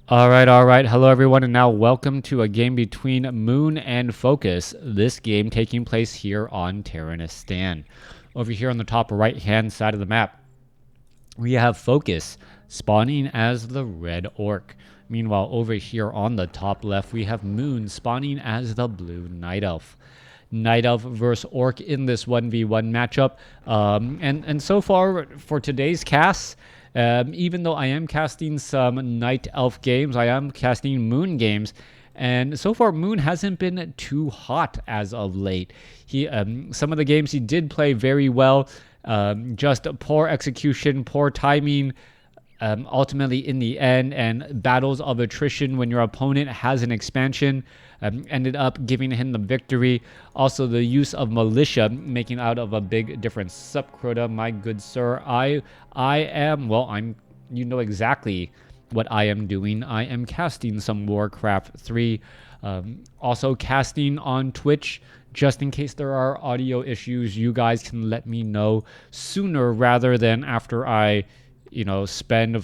All right. Hello, everyone, and now welcome to a game between Moon and Focus. This game taking place here on Terranistan. Over here on the top right-hand side of the map, we have Focus spawning as the red orc. Meanwhile, over here on the top left, we have Moon spawning as the blue night elf. Night Elf versus Orc in this 1v1 matchup. And so far for today's cast, even though I am casting some Night Elf games, I am casting Moon games. And so far, Moon hasn't been too hot as of late. Some of the games he did play very well, just poor execution, poor timing, ultimately in the end, and battles of attrition when your opponent has an expansion ended up giving him the victory. Also, the use of militia making out of a big difference. Sup, Crota, my good sir. I'm you know exactly what I am doing. I am casting some WarCraft 3. Also casting on Twitch. Just in case there are audio issues, you guys can let me know sooner rather than after I spend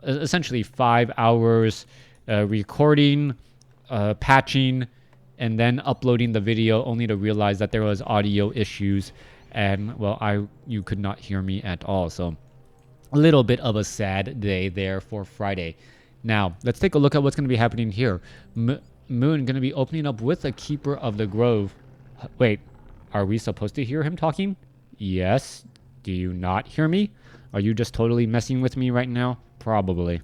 essentially 5 hours recording, patching, and then uploading the video, only to realize that there was audio issues, and well, you could not hear me at all. So a little bit of a sad day there for Friday. Now let's take a look at what's going to be happening here. Moon going to be opening up with a Keeper of the Grove. Wait, are we supposed to hear him talking? Yes. Do you not hear me? Are you just totally messing with me right now? Probably.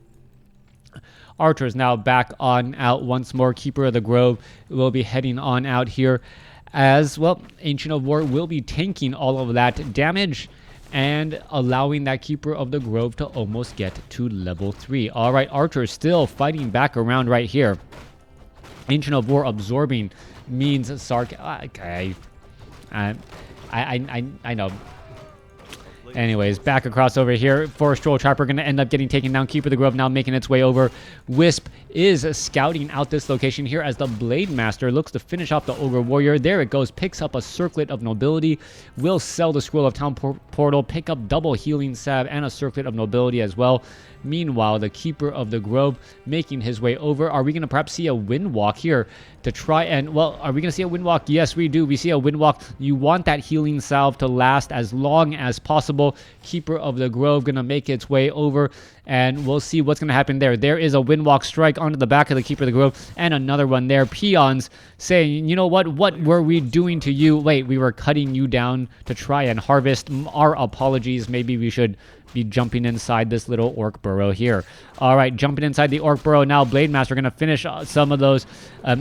Archer's now back on out once more. Keeper of the Grove will be heading on out here as well. Ancient of War will be tanking all of that damage and allowing that Keeper of the Grove to almost get to level 3. All right, Archer still fighting back around right here. Ancient of War absorbing means okay. I know. Anyways, back across over here. Forest Troll Trapper going to end up getting taken down. Keeper of the Grove now making its way over. Wisp is scouting out this location here as the Blade Master looks to finish off the Ogre Warrior. There it goes. Picks up a Circlet of Nobility. Will sell the Scroll of Town Portal. Pick up double Healing Salve and a Circlet of Nobility as well. Meanwhile, the Keeper of the Grove making his way over. Are we going to perhaps see a Windwalk here to try and... Well, are we going to see a Windwalk? Yes, we do. We see a Windwalk. You want that Healing Salve to last as long as possible. Keeper of the Grove going to make its way over, and we'll see what's going to happen there. There is a Windwalk strike onto the back of the Keeper of the Grove, and another one there. Peons saying, you know what were we doing to you? Wait, we were cutting you down to try and harvest. Our apologies. Maybe we should be jumping inside this little orc burrow here. All right, jumping inside the orc burrow now. Blade Master going to finish some of those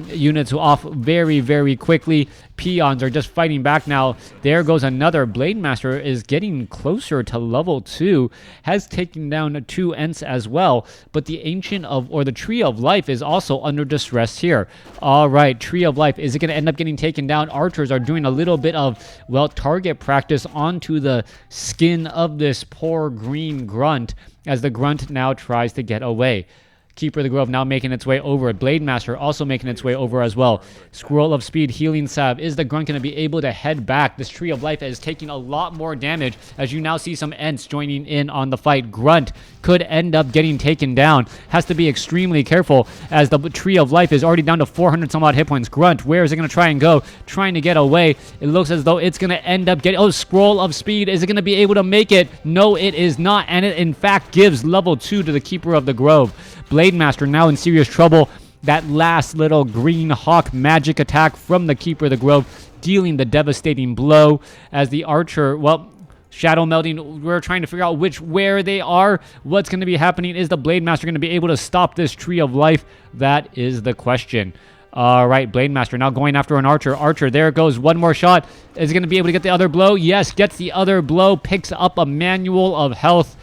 units off very, very quickly. Peons are just fighting back now. There goes another. Blade Master is getting closer to level 2. Has taken down 2 Ents as well. But the the Tree of Life is also under distress here. All right, Tree of Life. Is it going to end up getting taken down? Archers are doing a little bit of, well, target practice onto the skin of this poor green grunt as the grunt now tries to get away. Keeper of the Grove now making its way over. Blade Master also making its way over as well. Scroll of Speed, Healing Salve. Is the grunt going to be able to head back? This Tree of Life is taking a lot more damage as you now see some Ents joining in on the fight. Grunt could end up getting taken down. Has to be extremely careful as the Tree of Life is already down to 400 some odd hit points. Grunt, where is it going to try and go? Trying to get away. It looks as though it's going to end up getting... Oh, Scroll of Speed. Is it going to be able to make it? No, it is not. And it, in fact, gives level 2 to the Keeper of the Grove. Blade Master now in serious trouble. That last little green hawk magic attack from the Keeper of the Grove dealing the devastating blow as the Archer, well, shadow melding. We're trying to figure out where they are. What's going to be happening? Is the Blade Master going to be able to stop this Tree of Life? That is the question. All right, Blade Master now going after an Archer. Archer, there it goes. One more shot. Is he going to be able to get the other blow? Yes, gets the other blow. Picks up a manual of health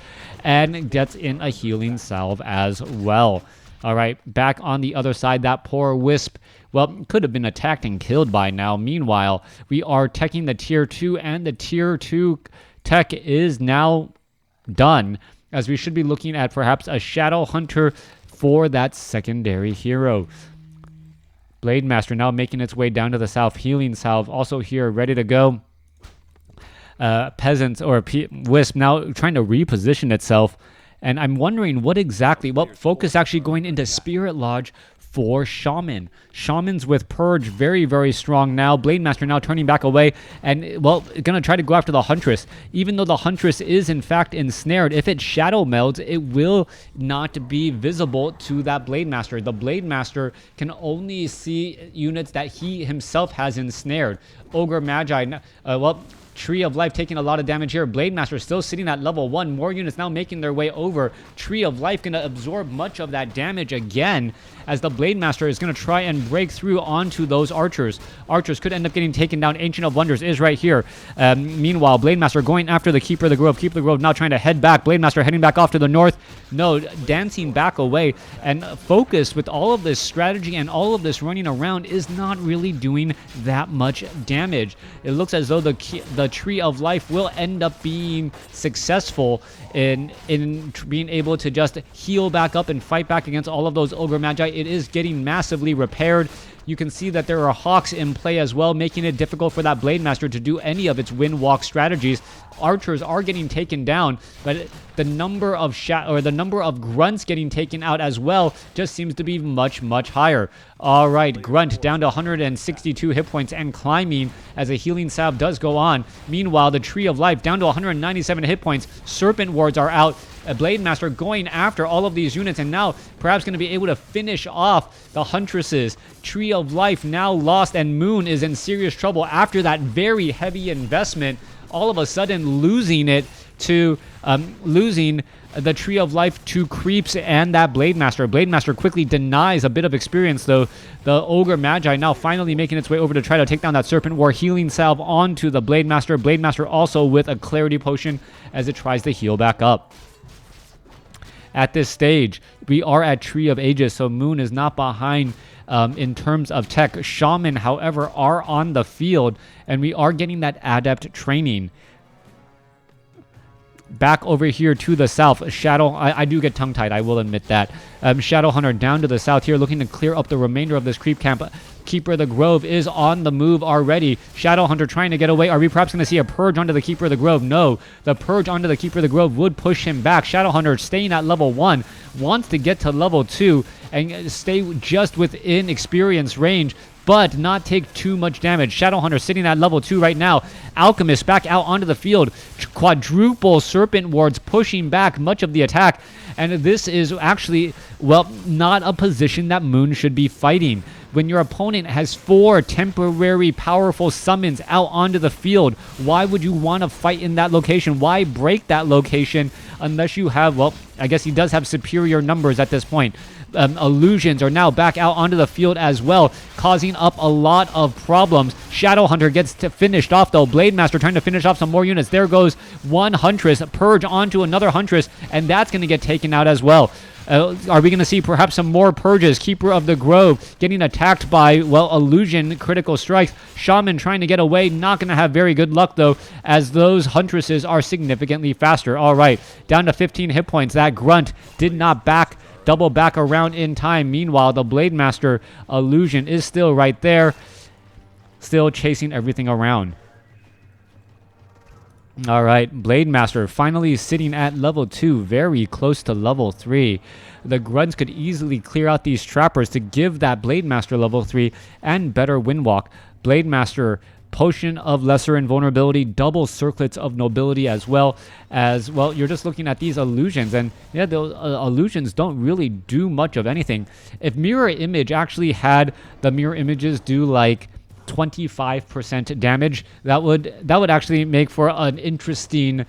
and gets in a Healing Salve as well. All right, back on the other side, that poor Wisp, well, could have been attacked and killed by now. Meanwhile, we are teching the Tier 2, and the Tier 2 tech is now done, as we should be looking at perhaps a Shadow Hunter for that secondary hero. Blade Master now making its way down to the south. Healing Salve also here, ready to go. Peasants or Wisp now trying to reposition itself And I'm wondering what focus actually going into Spirit Lodge for Shaman. Shamans with Purge very, very strong now. Blade Master now turning back away and, well, going to try to go after the Huntress. Even though the Huntress is, in fact, ensnared, if it Shadow Melds, it will not be visible to that Blade Master. The Blade Master can only see units that he himself has ensnared. Ogre Magi, Tree of Life taking a lot of damage here. Blade Master still sitting at level 1. More units now making their way over. Tree of Life going to absorb much of that damage again as the Blade Master is going to try and break through onto those archers. Archers could end up getting taken down. Ancient of Wonders is right here. Meanwhile, Blade Master going after the Keeper of the Grove. Keeper of the Grove now trying to head back. Blade Master heading back off to the north. No, dancing back away. And Focus, with all of this strategy and all of this running around, is not really doing that much damage. It looks as though the Tree of Life will end up being successful in being able to just heal back up and fight back against all of those Ogre Magi. It is getting massively repaired. You can see that there are Hawks in play as well, making it difficult for that Blade Master to do any of its wind walk strategies. Archers are getting taken down, but the number of grunts getting taken out as well just seems to be much, much higher. All right, Grunt down to 162 hit points and climbing as a healing salve does go on. Meanwhile, the Tree of Life down to 197 hit points. Serpent wards are out. A Blade Master going after all of these units and now perhaps going to be able to finish off the Huntresses. Tree of Life now lost, and Moon is in serious trouble after that very heavy investment. All of a sudden losing it to losing the Tree of Life to Creeps and that Blade Master. Blade Master quickly denies a bit of experience, though. The Ogre Magi now finally making its way over to try to take down that Serpent War. Healing salve onto the Blade Master. Blade Master also with a Clarity Potion as it tries to heal back up. At this stage, we are at Tree of Ages, so Moon is not behind in terms of tech. Shaman, however, are on the field, and we are getting that Adept training. Back over here to the south, Shadow... I do get tongue-tied, I will admit that. Shadow Hunter down to the south here, looking to clear up the remainder of this creep camp. Keeper of the Grove is on the move already. Shadow Hunter trying to get away. Are we perhaps going to see a Purge onto the Keeper of the Grove? No. The Purge onto the Keeper of the Grove would push him back. Shadow Hunter staying at level 1. Wants to get to level 2 and stay just within experience range, but not take too much damage. Shadow Hunter sitting at level 2 right now. Alchemist back out onto the field. Quadruple Serpent Wards pushing back much of the attack. And this is actually, well, not a position that Moon should be fighting. When your opponent has 4 temporary powerful summons out onto the field, why would you want to fight in that location? Why break that location unless you have, well, I guess he does have superior numbers at this point. Illusions are now back out onto the field as well, causing up a lot of problems. Shadow Hunter gets finished off, though. Blade Master trying to finish off some more units. There goes one Huntress. Purge onto another Huntress, and that's going to get taken out as well. Are we going to see perhaps some more Purges? Keeper of the Grove getting attacked by, well, Illusion critical strikes. Shaman trying to get away. Not going to have very good luck, though, as those Huntresses are significantly faster. All right, down to 15 hit points. That Grunt did not double back around in time. Meanwhile, the Blade Master Illusion is still right there, still chasing everything around. All right, Blade Master finally sitting at level 2, very close to level 3. The Grunts could easily clear out these Trappers to give that Blade Master level 3 and better Windwalk. Blade Master, Potion of Lesser Invulnerability, double Circlets of Nobility as well. You're just looking at these illusions, and yeah, those illusions don't really do much of anything. If Mirror Image actually had the mirror images do like 25% damage, that would actually make for an interesting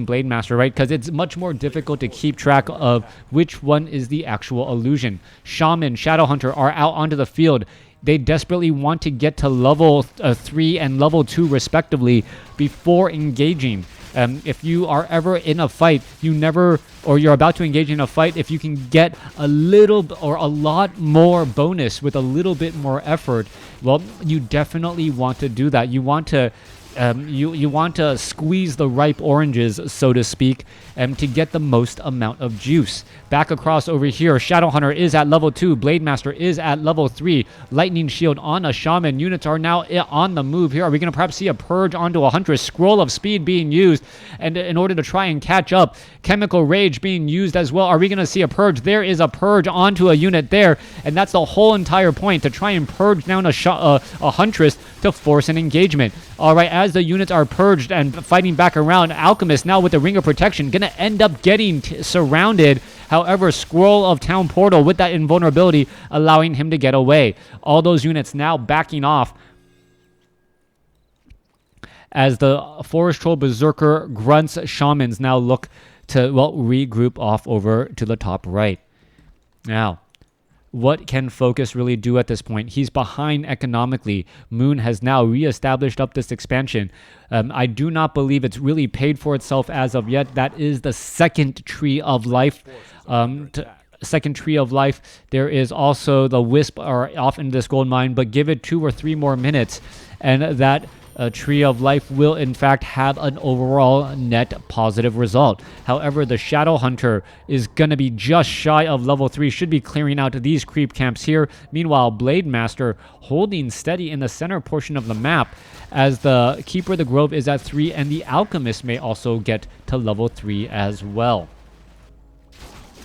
Blade Master, right? Because it's much more difficult to keep track of which one is the actual illusion. Shaman, Shadow Hunter are out onto the field. They desperately want to get to level 3 and level 2 respectively before engaging. If you are ever in a fight, you're about to engage in a fight, if you can get a little or a lot more bonus with a little bit more effort, well, you definitely want to do that. You want to you want to squeeze the ripe oranges, so to speak, to get the most amount of juice. Back across over here, Shadowhunter is at level 2. Blademaster is at level 3. Lightning Shield on a Shaman. Units are now on the move here. Are we going to perhaps see a Purge onto a Huntress? Scroll of Speed being used, and in order to try and catch up. Chemical Rage being used as well. Are we going to see a Purge? There is a Purge onto a unit there, and that's the whole entire point, to try and purge down a Huntress to force an engagement. All right, as the units are purged and fighting back around, Alchemist now with the Ring of Protection going to end up getting surrounded. However, Scroll of Town Portal with that invulnerability allowing him to get away. All those units now backing off as the Forest Troll, Berserker, Grunts, Shamans now look to, well, regroup off over to the top right. Now, what can Focus really do at this point? He's behind economically. Moon has now reestablished up this expansion. I do not believe it's really paid for itself as of yet. That is the second Tree of Life. Second Tree of Life. There is also the Wisp are off into this gold mine, but give it 2 or 3 more minutes, and that Tree of Life will in fact have an overall net positive result. However, the Shadow Hunter is going to be just shy of level 3, should be clearing out these creep camps here. Meanwhile, Blade Master holding steady in the center portion of the map, as the Keeper of the Grove is at 3, and the Alchemist may also get to level 3 as well.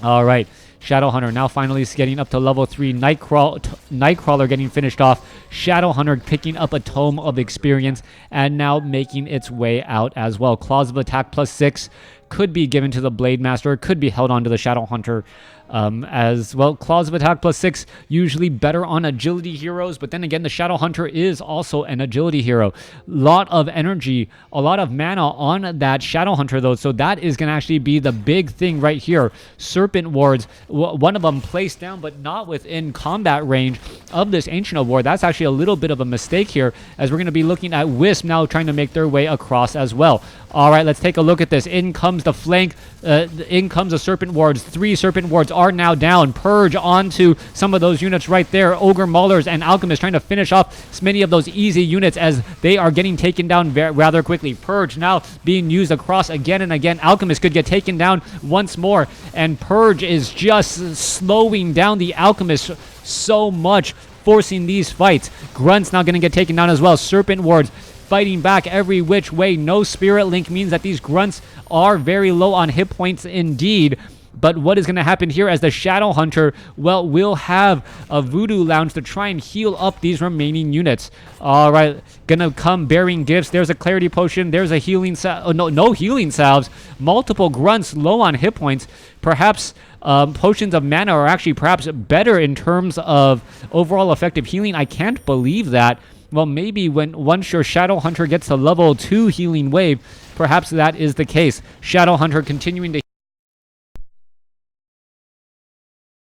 All right. Shadowhunter now finally getting up to level 3. Nightcrawler getting finished off. Shadowhunter picking up a Tome of Experience and now making its way out as well. Claws of Attack +6 could be given to the Blade Master. Could be held on to the Shadowhunter as well. Claws of Attack +6 usually better on agility heroes, but then again, the Shadowhunter is also an agility hero. Lot of energy, a lot of mana on that Shadowhunter though, so that is going to actually be the big thing right here. Serpent Wards, one of them placed down but not within combat range of this Ancient of War. That's actually a little bit of a mistake here, as we're going to be looking at Wisp now trying to make their way across as well. All right, let's take a look at this. In comes the flank. In comes the Serpent Wards. 3 Serpent Wards are now down. Purge onto some of those units right there. Ogre Maulers and Alchemist trying to finish off many of those easy units as they are getting taken down rather quickly. Purge now being used across again and again. Alchemist could get taken down once more, and Purge is just slowing down the Alchemist so much, forcing these fights. Grunt's now going to get taken down as well. Serpent Wards fighting back every which way. No Spirit Link means that these Grunts are very low on hit points indeed. But what is going to happen here as the Shadow Hunter, well, will have a Voodoo Lounge to try and heal up these remaining units. All right, gonna come bearing gifts. There's a Clarity Potion. There's a healing salve. No healing salves. Multiple Grunts low on hit points. Perhaps potions of mana are actually perhaps better in terms of overall effective healing. I can't believe that. Well, maybe once your Shadow Hunter gets to level 2 healing wave, perhaps that is the case. Shadow Hunter continuing to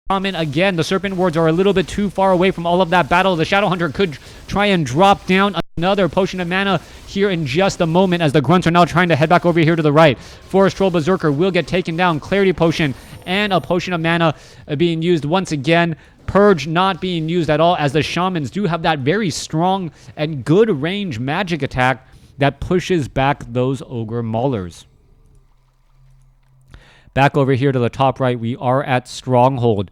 common again. The Serpent Wards are a little bit too far away from all of that battle. The Shadow Hunter could try and drop down another potion of mana here in just a moment, as the Grunts are now trying to head back over here to the right. Forest Troll Berserker will get taken down. Clarity Potion and a potion of mana being used once again. Purge not being used at all, as the Shamans do have that very strong and good range magic attack that pushes back those Ogre Maulers. Back over here to the top right, we are at Stronghold.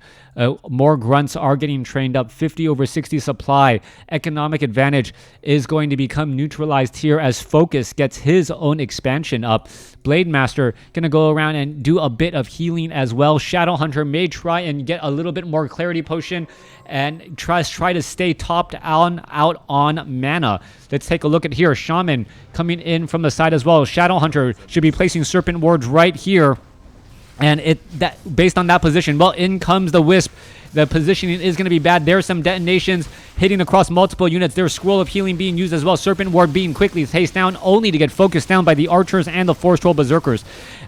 More Grunts are getting trained up. 50 over 60 supply. Economic advantage is going to become neutralized here as Focus gets his own expansion up. Blade Master going to go around and do a bit of healing as well. Shadow Hunter may try and get a little bit more Clarity Potion and try to stay topped out on mana. Let's take a look at here. Shaman coming in from the side as well. Shadow Hunter should be placing Serpent Wards right here. And based on that position, well, in comes the Wisp. The positioning is going to be bad. There's some detonations hitting across multiple units. There's Scroll of Healing being used as well. Serpent Ward being quickly chased down, only to get focused down by the Archers and the Forest Troll Berserkers.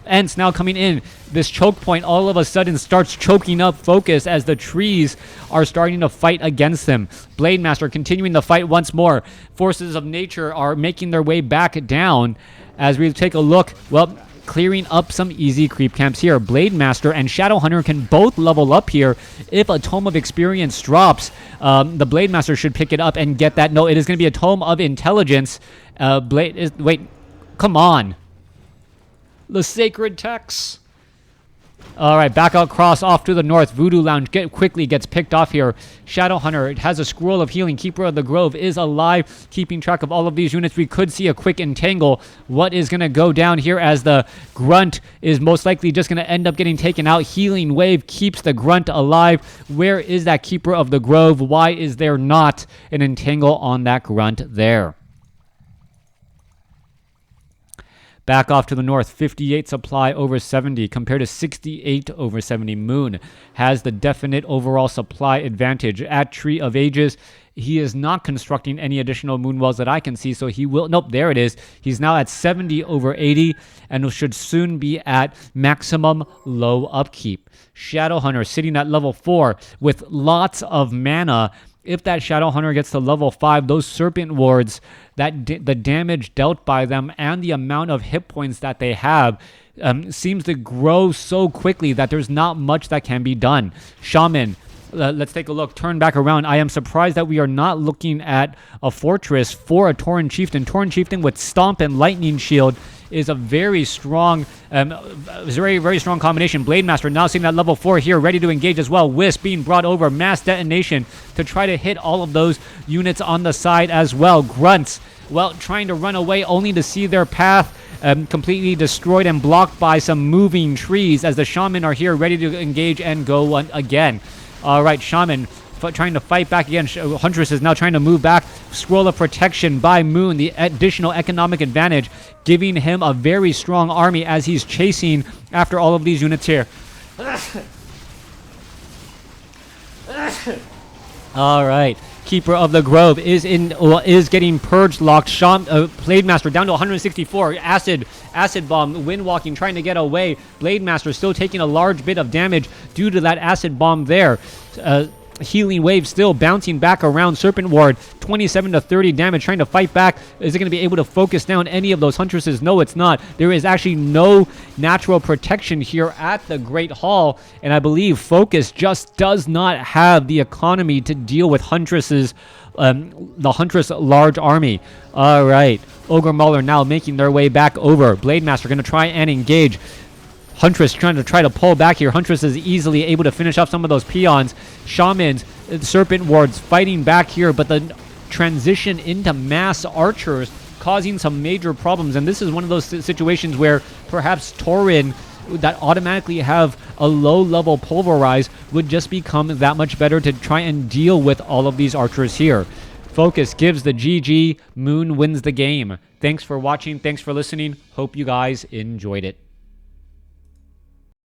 Ents now coming in. This choke point all of a sudden starts choking up Focus as the trees are starting to fight against them. Blade Master continuing the fight once more. Forces of nature are making their way back down as we take a look. Well, clearing up some easy creep camps here. Blade Master and Shadow Hunter can both level up here. If a Tome of Experience drops, the Blade Master should pick it up and get that. No, it is going to be a Tome of Intelligence Blade is... Wait. Come on. The sacred texts. All right, back across off to the north. Voodoo Lounge quickly gets picked off here. Shadowhunter has a scroll of healing. Keeper of the Grove is alive, keeping track of all of these units. We could see a quick entangle. What is going to go down here as the Grunt is most likely just going to end up getting taken out. Healing Wave keeps the Grunt alive. Where is that Keeper of the Grove? Why is there not an entangle on that Grunt there? Back off to the north, 58 supply over 70 compared to 68 over 70. Moon has the definite overall supply advantage. At Tree of Ages, he is not constructing any additional moon wells that I can see, so he will... Nope, there it is. He's now at 70 over 80 and should soon be at maximum low upkeep. Shadowhunter sitting at level 4 with lots of mana. If that Shadowhunter gets to level 5, those Serpent Wards, the damage dealt by them and the amount of hit points that they have seems to grow so quickly that there's not much that can be done. Shaman, let's take a look. Turn back around. I am surprised that we are not looking at a fortress for a Tauren Chieftain. Tauren Chieftain with Stomp and Lightning Shield is a very strong, very strong combination. Blade Master now sitting at level 4 here, ready to engage as well. Wisp being brought over, mass detonation to try to hit all of those units on the side as well. Grunts, well, trying to run away only to see their path completely destroyed and blocked by some moving trees as the Shaman are here ready to engage and go again. All right, Shaman trying to fight back again. Huntress is now trying to move back. Scroll of Protection by Moon, the additional economic advantage, giving him a very strong army as he's chasing after all of these units here. All right. Keeper of the Grove is getting purge locked. Blade Master down to 164. Acid Bomb, Wind Walking, trying to get away. Blade Master still taking a large bit of damage due to that Acid Bomb there. Healing Wave still bouncing back around. Serpent Ward, 27 to 30 damage, trying to fight back. Is it going to be able to focus down any of those Huntresses? No, it's not. There is actually no natural protection here at the Great Hall, and I believe Focus just does not have the economy to deal with Huntresses, the Huntress large army. All right, Ogre Mauler now making their way back over. Blade Master going to try and engage. Huntress trying to pull back here. Huntress is easily able to finish off some of those peons. Shamans, Serpent Wards fighting back here, but the transition into mass archers causing some major problems. And this is one of those situations where perhaps Tauren that automatically have a low-level pulverize would just become that much better to try and deal with all of these archers here. Focus gives the GG. Moon wins the game. Thanks for watching. Thanks for listening. Hope you guys enjoyed it.